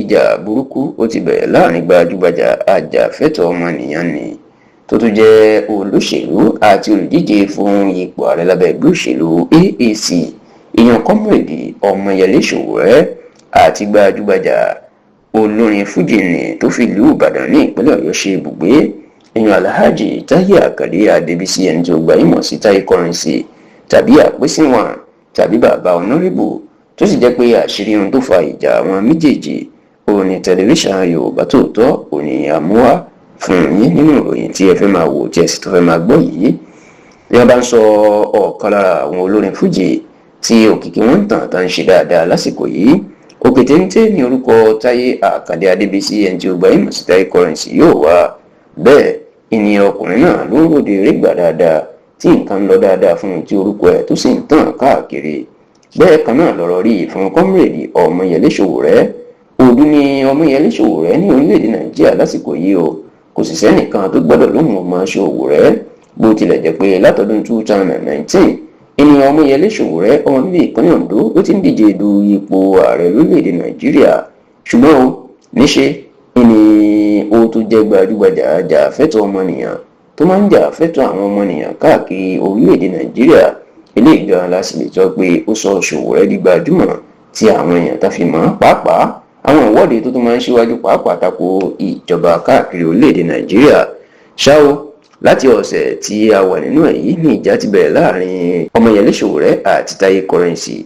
ìjà burúkú ó ti bẹ̀rẹ̀ láàrin gbajúgbajà ajàfẹ́tọ̀ọ́ ọmọnìyàn ni tó tún jẹ́ olóṣèlú àti olùdíje fún ipò ààrẹ lábẹ́ ẹgbẹ́ òṣèlú AAC èèyàn Comrade Ọmọyẹlé Sowore àti gbajúgbajà olórin fújì ni tó fi ìlú Ìbàdàn ní ìpínlẹ̀ Ọ̀yọ́ ṣe ibùgbé èèyàn Alhaji Táyé Àkàndé Adébísí ẹni tó gbajúmọ̀ sí Táyé Currency tàbí Àpèsínwà tàbí bàbá Honorable tó sì jẹ́ pé àṣírí ohun tó fa ìjà àwọn méjèèjì òun ni tẹlifíṣàn Yorùbá Tòótọ́ òní àmúwá fún yín nínú ìròyìn tí ẹ fẹ́ máa wò tí ẹ sì tó fẹ́ máa gbọ́ yìí. Bí wọ́n bá ń sọ ọ̀kan lára àwọn olórin fújì tí òkìkí wọn ń tàn tá ń ṣe dáadáa lásìkò yìí òkè téńté ní orúkọ Táyé Àkàndé Adébísí ẹni tí ó gbajúmọ̀ sí Táyé Currency yóò wá. Bẹ́ẹ̀ ìní ọkùnrin náà ló ń ròde eré gbà dáadáa tí nǹkan ń lọ dáadáa fún un tí orúkọ ẹ̀ tó sì ń tàn káàkiri. Bẹ́ẹ̀ kan náà lọ̀rọ̀ rí fún Comrade Ọmọyẹlé Sowore. Òdu ni Ọmọyẹlé Sowore ní orílẹ̀-èdè Nàìjíríà lásìkò yìí o kò sì sẹ́nìkan tó gbọ́dọ̀ lóhùn ọmọ Sowore bó tilẹ̀ jẹ́ pé látọdún 2019 ènìyàn Ọmọyẹlé Sowore ọmọ bíbí ìpínlẹ̀ Ondo ló ti ń díje du ipò ààrẹ lórílẹ̀-èdè Nàìjíríà ṣùgbọ́n o níṣe ni ó tó jẹ́ gbajúgbajà ajàfẹ́tọ̀ọ́ ọmọnìyàn tó máa ń jà fẹ́tọ̀ọ́ àwọn ọmọnìyàn káàkiri orílẹ̀-èdè Nàìjíríà eléyìí gan la sì lè sọ pé ó sọ Sowore di gbajúmọ̀ tí àwọn èèyàn tá fi mọ̀ pàápàá àwọn ìwọ́de tó tún máa ń ṣíwájú pàápàá tako ìjọba káàkiri orílẹ̀-èdè Nàìjíríà. ṣá o láti ọ̀sẹ̀ tí a wà nínú ẹ̀ yìí ní ìjà ti bẹ̀rẹ̀ láàrin Ọmọyẹlé Sowore àti Táyé Currency.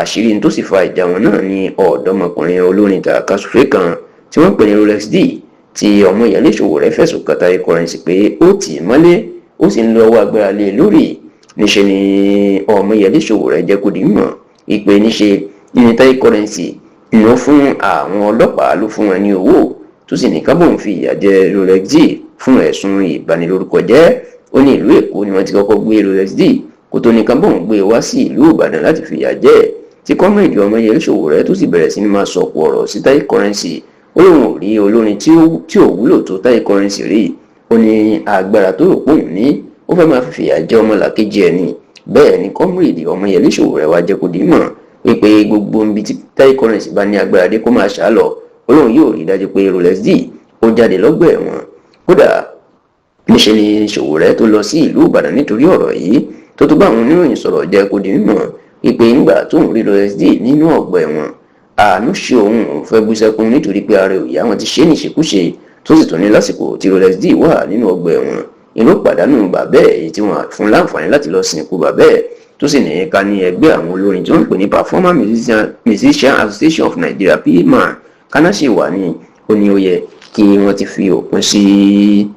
àṣírí tó sì fa ìjà wọn náà ni ọ̀dọ́mọkùnrin olórin tàkasúfè kan tí wọ́n pè ní Rolex D tí Ọmọyẹlé Sowore fẹ̀sùn kàn Táyé Currency pé ó tì í mọ́lé ó sì ń lo ọwọ́ agbára lé lórí. níṣe ni Ọmọyẹlé Sowore jẹ́ kó di mọ̀ ìpè níṣe ní Táyé Currency ìná fún àwọn ọlọ́pàá ló fún wọn ní owó tó sì ní kábòm fi ìyà jẹ Rolex D fún ẹ̀sùn ìbanilórúkọ jẹ́. ó ní ìlú Èkó ni wọ́n ti kọ́kọ́ gbé Rolex D kó tó ní kábòm gbé wá sí ìlú Ìbàdàn láti fìyà jẹ tí Comrade Ọmọyẹlé Sowore tó sì bẹ̀rẹ̀ sí ní máa sọ̀pọ̀ ọ̀rọ̀ sí Táyé Currency. ó lóun ò rí olórin tí ò wúlò tó Táyé Currency rí. ó ní agbára tó rò pòun ní ó fẹ́ máa fi fìyà jẹ ọmọlàkejì ẹ̀ ni. bẹ́ẹ̀ ni Comrade Ọmọyẹlé Sowore wá jẹ́ kó di mọ̀ wípé gbogbo ibi tí Táyé Currency bá ní agbára dé kó máa ṣá lọ olóhùn yóò rí dájú pé Rolex D ó jáde lọ́gbà ẹ̀wọ̀n. kódà níṣe ni Sowore tó lọ sí ìlú Ìbàdàn nítorí ọ̀rọ̀ yìí tó bá àwọn oníròyìn sọ̀rọ̀ jẹ́ kó di mímọ̀ wípé ńgbà tóun rí Rolex D nínú ọgbà ẹ̀wọ̀n àánú ṣe òun fẹ́ bú sẹ́kún nítorí pé ara òyà wọn ti ṣe níṣekúṣe tó sì tún ní lásìkò tí Rolex D wà nínú ọgbà ẹ̀wọ̀n inú pàdánù bàbá ẹ̀ èyí tí wọ́n fún láǹfààní láti lọ sìnkú bàbá ẹ̀ tó sì ní ká ní ẹgbẹ́ àwọn olórin tí wọ́n ń pè ní Performer Musician Association of Nigeria PMAN kánáṣe wà ní ó ní ó yẹ kí wọ́n ti fi òpin sí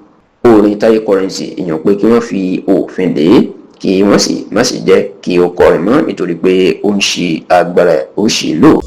orin Táyé Currency èèyàn pé kí wọ́n fi òfin dè é kí wọ́n sì má sì jẹ́ kí ó kọrin mọ́ nítorí pé ó ń ṣe agbára ó ṣe lò.